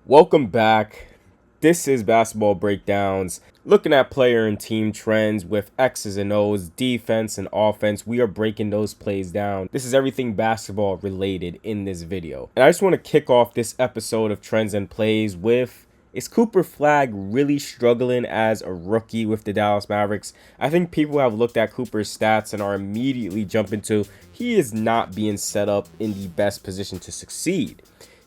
Welcome back. This is Basketball Breakdowns, looking at player and team trends with X's and O's, defense and offense. We are breaking those plays down. This is everything basketball related in this video. And I just want to kick off this episode of Trends and Plays with, is Cooper Flagg really struggling as a rookie with the Dallas Mavericks? I think people have looked at Cooper's stats and are immediately jumping to he is not being set up in the best position to succeed.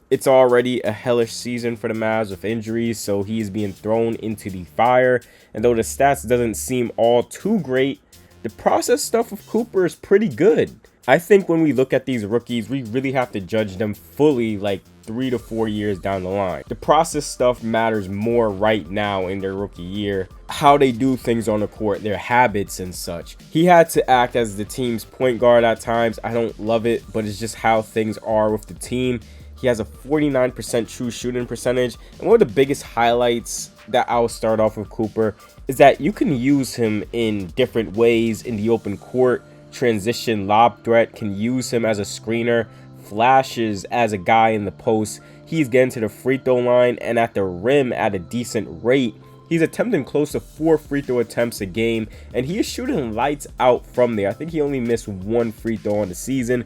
It's already a hellish season for the Mavs with injuries, so he is being thrown into the fire. And though the stats doesn't seem all too great, the process stuff of Cooper is pretty good. I think when we look at these rookies, we really have to judge them fully like 3 to 4 years down the line. The process stuff matters more right now in their rookie year. How they do things on the court, their habits and such. He had to act as the team's point guard at times. I don't love it, but it's just how things are with the team. He has a 49% true shooting percentage. And one of the biggest highlights that I'll start off with Cooper is that you can use him in different ways in the open court. Transition lob threat, can use him as a screener, flashes as a guy in the post. He's getting to the free throw line and at the rim at a decent rate. He's attempting close to 4 free throw attempts a game, and he is shooting lights out from there. I think he only missed 1 free throw on the season.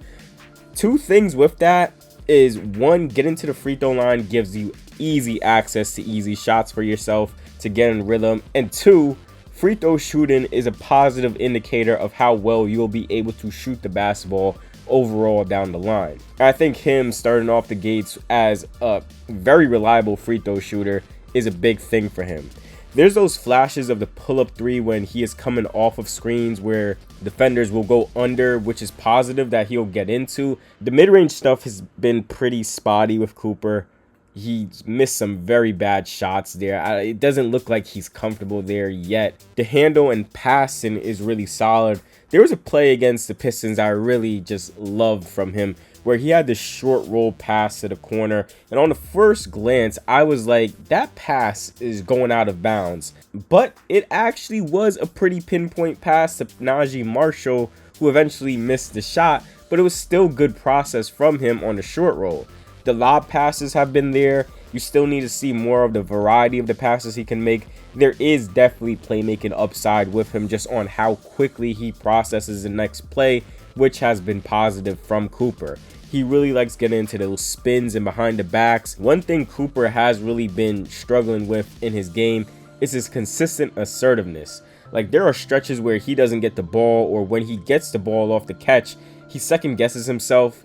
Two things with that is, one, getting to the free throw line gives you easy access to easy shots for yourself to get in rhythm, and two, free throw shooting is a positive indicator of how well you'll be able to shoot the basketball overall down the line. I think him starting off the gates as a very reliable free throw shooter is a big thing for him. There's those flashes of the pull-up three when he is coming off of screens where defenders will go under, which is positive that he'll get into. The mid-range stuff has been pretty spotty with Cooper. He's missed some very bad shots there. It doesn't look like he's comfortable there yet. The handle and passing is really solid. There was a play against the Pistons I really just loved from him, where he had this short roll pass to the corner, and on the first glance I was like, that pass is going out of bounds, but it actually was a pretty pinpoint pass to Najee Marshall, who eventually missed the shot, but it was still good process from him on the short roll. The lob passes have been there. You still need to see more of the variety of the passes he can make. There is definitely playmaking upside with him just on how quickly he processes the next play, which has been positive from Cooper. He really likes getting into those spins and behind the backs. One thing Cooper has really been struggling with in his game is his consistent assertiveness. Like, there are stretches where he doesn't get the ball, or when he gets the ball off the catch, he second guesses himself.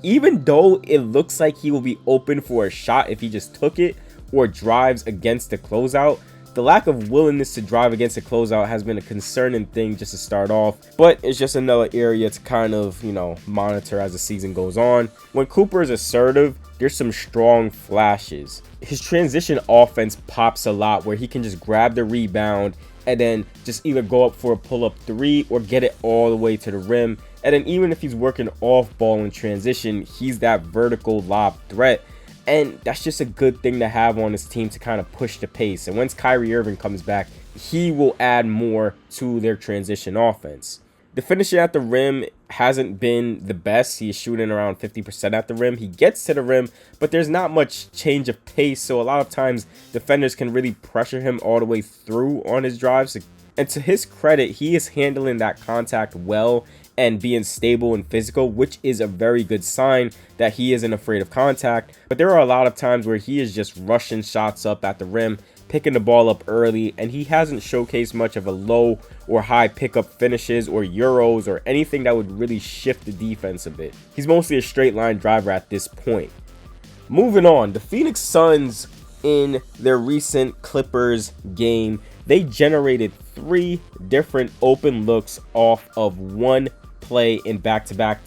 Even though it looks like he will be open for a shot if he just took it or drives against the closeout, the lack of willingness to drive against the closeout has been a concerning thing just to start off, but it's just another area to kind of, monitor as the season goes on. When Cooper is assertive, there's some strong flashes. His transition offense pops a lot, where he can just grab the rebound and then just either go up for a pull-up three or get it all the way to the rim. And then even if he's working off ball in transition, he's that vertical lob threat. And that's just a good thing to have on his team to kind of push the pace. And once Kyrie Irving comes back, he will add more to their transition offense. The finishing at the rim hasn't been the best. He is shooting around 50% at the rim. He gets to the rim, but there's not much change of pace. So a lot of times defenders can really pressure him all the way through on his drives. And to his credit, he is handling that contact well and being stable and physical, which is a very good sign that he isn't afraid of contact. But there are a lot of times where he is just rushing shots up at the rim, picking the ball up early, and he hasn't showcased much of a low or high pickup finishes or euros or anything that would really shift the defense a bit. He's mostly a straight line driver at this point. Moving on, the Phoenix Suns in their recent Clippers game, they generated 3 different open looks off of one play in back-to-back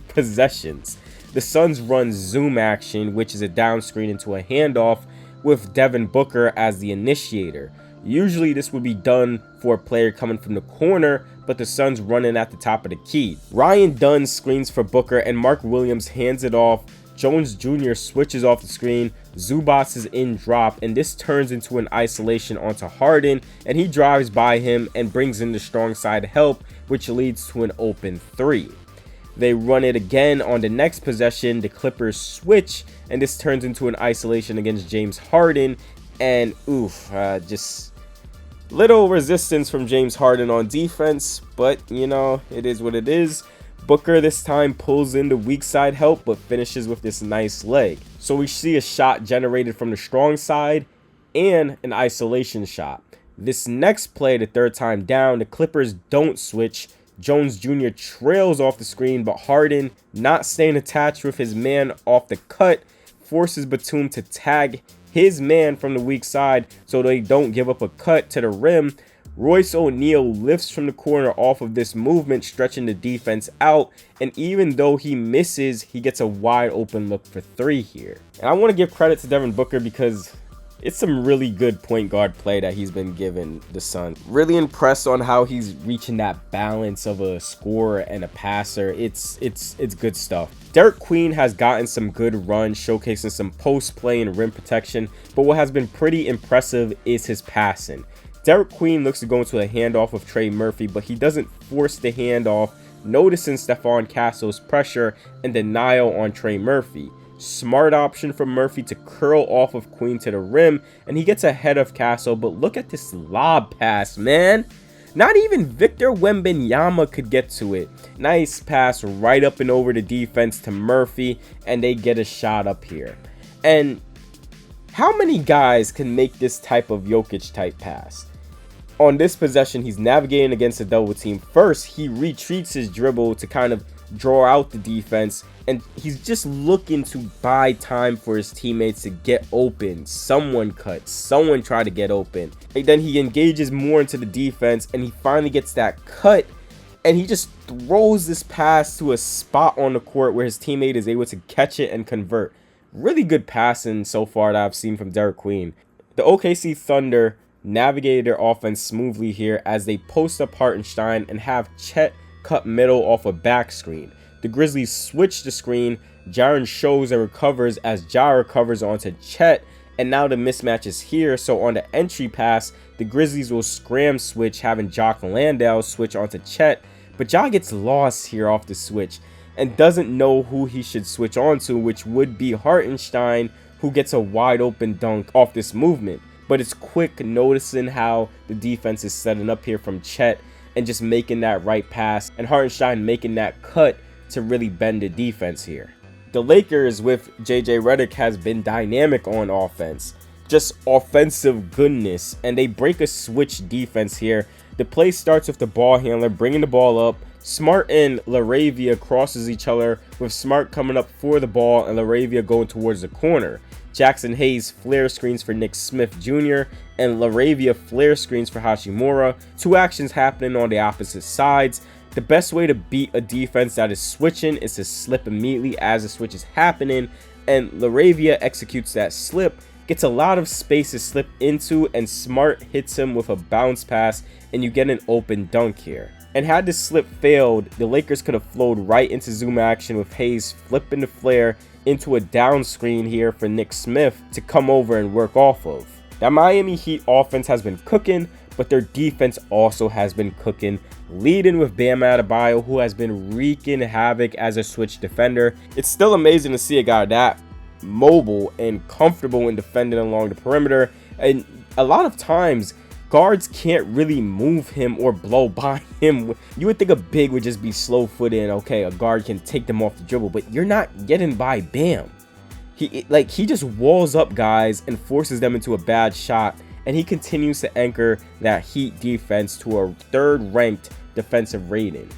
possessions. The Suns run zoom action, which is a down screen into a handoff with Devin Booker as the initiator. Usually this would be done for a player coming from the corner, but the Suns running at the top of the key. Ryan Dunn screens for Booker and Mark Williams hands it off. Jones Jr. switches off the screen, Zubac is in drop, and this turns into an isolation onto Harden, and he drives by him and brings in the strong side help, which leads to an open 3. They run it again on the next possession. The Clippers switch, and this turns into an isolation against James Harden. And just little resistance from James Harden on defense, but you know, it is what it is. Booker this time pulls in the weak side help, but finishes with this nice leg. So we see a shot generated from the strong side and an isolation shot. This next play, the third time down, the Clippers don't switch. Jones Jr. trails off the screen, but Harden, not staying attached with his man off the cut, forces Batum to tag his man from the weak side so they don't give up a cut to the rim. Royce O'Neal lifts from the corner off of this movement, stretching the defense out, and even though he misses, he gets a wide open look for three here. And I want to give credit to Devin Booker because it's some really good point guard play that he's been given the Suns. Really impressed on how he's reaching that balance of a scorer and a passer. It's good stuff. Derik Queen has gotten some good runs, showcasing some post play and rim protection, but what has been pretty impressive is his passing. Derik Queen looks to go into a handoff with Trey Murphy, but he doesn't force the handoff, noticing Stephon Castle's pressure and denial on Trey Murphy. Smart option from Murphy to curl off of Queen to the rim, and he gets ahead of Castle, but look at this lob pass, man. Not even Victor Wembanyama could get to it. Nice pass right up and over the defense to Murphy, and they get a shot up here. And how many guys can make this type of Jokic type pass? On this possession, he's navigating against a double team. First, he retreats his dribble to kind of draw out the defense, and he's just looking to buy time for his teammates to get open. Someone cuts, someone try to get open. And then he engages more into the defense, and he finally gets that cut, and he just throws this pass to a spot on the court where his teammate is able to catch it and convert. Really good passing so far that I've seen from Derik Queen. The OKC Thunder navigated their offense smoothly here as they post up Hartenstein and have Chet cut middle off a back screen. The Grizzlies switch the screen. Jaren shows and recovers as Ja recovers onto Chet, and now the mismatch is here. So on the entry pass, the Grizzlies will scram switch, having Jock Landale switch onto Chet, but Ja gets lost here off the switch and doesn't know who he should switch onto, which would be Hartenstein, who gets a wide open dunk off this movement. But it's quick noticing how the defense is setting up here from Chet and just making that right pass, and Hartenstein making that cut to really bend the defense here. The Lakers with JJ Redick has been dynamic on offense, just offensive goodness, and they break a switch defense here. The play starts with the ball handler bringing the ball up. Smart and LaRavia crosses each other, with Smart coming up for the ball and LaRavia going towards the corner. Jackson Hayes flare screens for Nick Smith Jr. and LaRavia flare screens for Hachimura. Two actions happening on the opposite sides. The best way to beat a defense that is switching is to slip immediately as the switch is happening, and LaRavia executes that slip, gets a lot of space to slip into, and Smart hits him with a bounce pass, and you get an open dunk here. And had this slip failed, the Lakers could have flowed right into zoom action with Hayes flipping the flare into a down screen here for Nick Smith to come over and work off of. That Miami Heat offense has been cooking, but their defense also has been cooking, leading with Bam Adebayo, who has been wreaking havoc as a switch defender. It's still amazing to see a guy that mobile and comfortable in defending along the perimeter, and a lot of times guards can't really move him or blow by him. You would think a big would just be slow-footed and okay, a guard can take them off the dribble, but you're not getting by Bam. He just walls up guys and forces them into a bad shot, and he continues to anchor that Heat defense to a third-ranked defensive rating.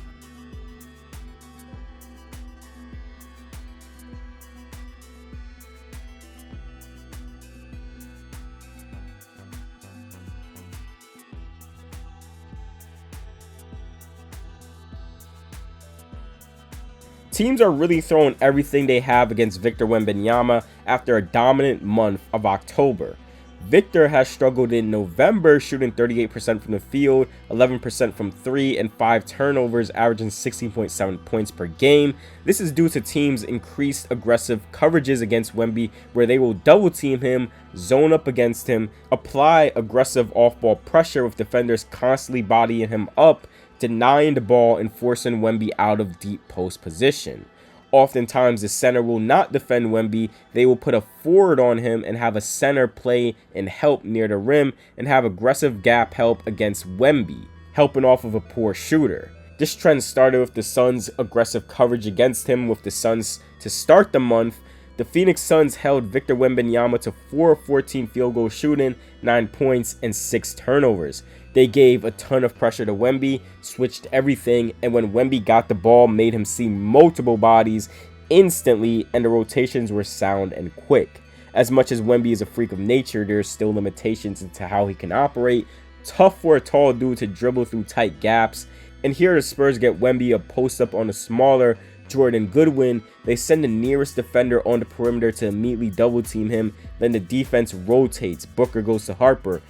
Teams are really throwing everything they have against Victor Wembanyama after a dominant month of October. Victor has struggled in November, shooting 38% from the field, 11% from 3, and 5 turnovers, averaging 16.7 points per game. This is due to teams' increased aggressive coverages against Wemby, where they will double team him, zone up against him, apply aggressive off-ball pressure with defenders constantly bodying him up denying the ball and forcing Wemby out of deep post position. Oftentimes, the center will not defend Wemby. They will put a forward on him and have a center play and help near the rim and have aggressive gap help against Wemby, helping off of a poor shooter. This trend started with the Suns' aggressive coverage against him with the Suns to start the month. The Phoenix Suns held Victor Wembanyama to 4 of 14 field goal shooting, 9 points, and 6 turnovers. They gave a ton of pressure to Wemby, switched everything, and when Wemby got the ball, made him see multiple bodies instantly, and the rotations were sound and quick. As much as Wemby is a freak of nature, there's still limitations into how he can operate. Tough for a tall dude to dribble through tight gaps. And here the Spurs get Wemby a post-up on a smaller Jordan Goodwin. They send the nearest defender on the perimeter to immediately double-team him. Then the defense rotates. Booker goes to Harper.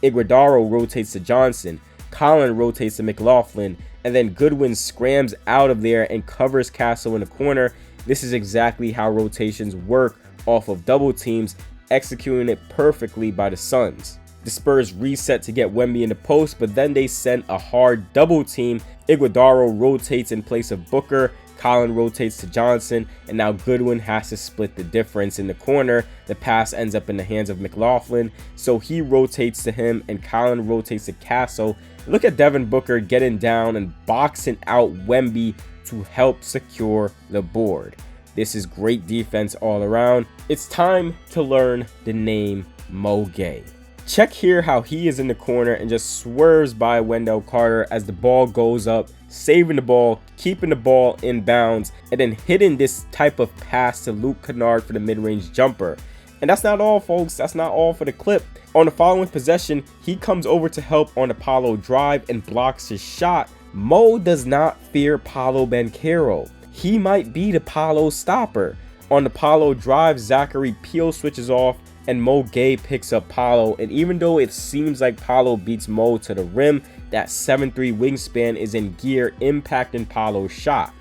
Iguodala rotates to Johnson. Collin rotates to McLaughlin. And then Goodwin scrams out of there and covers Castle in the corner. This is exactly how rotations work off of double teams, executing it perfectly by the Suns. The Spurs reset to get Wemby in the post, but then they send a hard double team. Iguodala rotates in place of Booker. Collin rotates to Johnson, and now Goodwin has to split the difference in the corner. The pass ends up in the hands of McLaughlin, so he rotates to him, and Collin rotates to Castle. Look at Devin Booker getting down and boxing out Wemby to help secure the board. This is great defense all around. It's time to learn the name Mo Gueye. Check here how he is in the corner and just swerves by Wendell Carter as the ball goes up, saving the ball, keeping the ball in bounds, and then hitting this type of pass to Luke Kennard for the mid-range jumper. And that's not all, folks. That's not all for the clip. On the following possession, he comes over to help on the Paolo drive and blocks his shot. Mo does not fear Paolo Banchero. He might be the Paolo stopper. On the Paolo drive, Zachary Peel switches off, and Mo Gueye picks up Paolo, and even though it seems like Paolo beats Mo to the rim, that 7'3" wingspan is in gear, impacting Paolo's shot.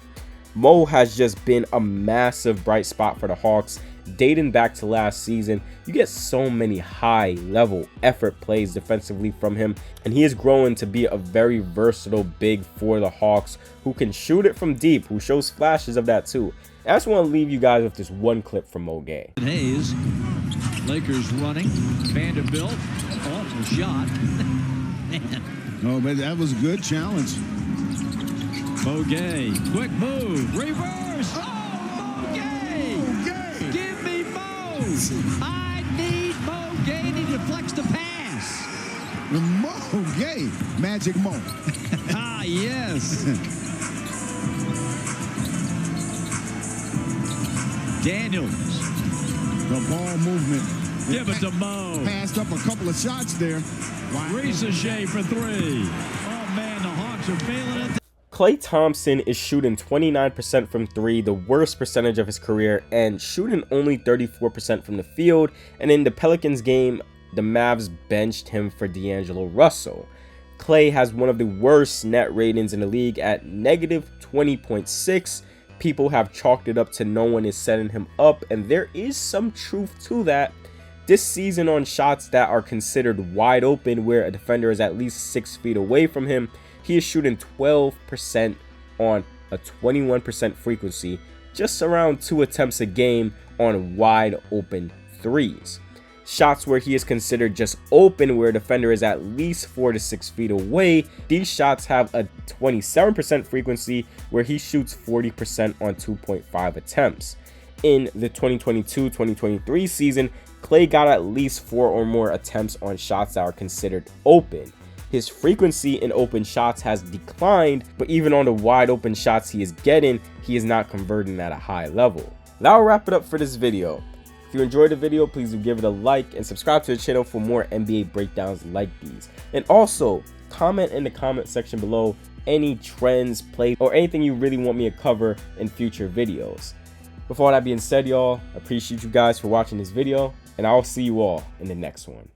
Mo has just been a massive bright spot for the Hawks, dating back to last season. You get so many high-level effort plays defensively from him, and he is growing to be a very versatile big for the Hawks who can shoot it from deep, who shows flashes of that too. I just want to leave you guys with this one clip from Mo Gueye. Hayes, Lakers running, Vanderbilt, awful shot. Oh, but that was a good challenge. Mo Gueye, quick move, reverse. Oh, Mo Gueye! Mo Gueye! Give me Mo! I need Mo Gueye to deflect the pass. Mo Gueye, Magic Mo. Ah, yes. Daniels. The ball movement. Give it to Mo. Passed up a couple of shots there. Ricochet for 3. Oh, man, the Hawks are failing it. Klay Thompson is shooting 29% from 3, the worst percentage of his career, and shooting only 34% from the field. And in the Pelicans game, the Mavs benched him for D'Angelo Russell. Klay has one of the worst net ratings in the league at negative 20.6. People have chalked it up to no one is setting him up, and there is some truth to that. This season, on shots that are considered wide open where a defender is at least 6 feet away from him, he is shooting 12% on a 21% frequency, just around 2 attempts a game on wide open threes. Shots where he is considered just open where a defender is at least 4 to 6 feet away, these shots have a 27% frequency where he shoots 40% on 2.5 attempts. In the 2022-2023 season, Klay got at least 4 or more attempts on shots that are considered open. His frequency in open shots has declined, but even on the wide open shots he is getting, he is not converting at a high level. That'll wrap it up for this video. If you enjoyed the video, please do give it a like and subscribe to the channel for more NBA breakdowns like these. And also, comment in the comment section below any trends, plays, or anything you really want me to cover in future videos. With all that being said, y'all, I appreciate you guys for watching this video, and I'll see you all in the next one.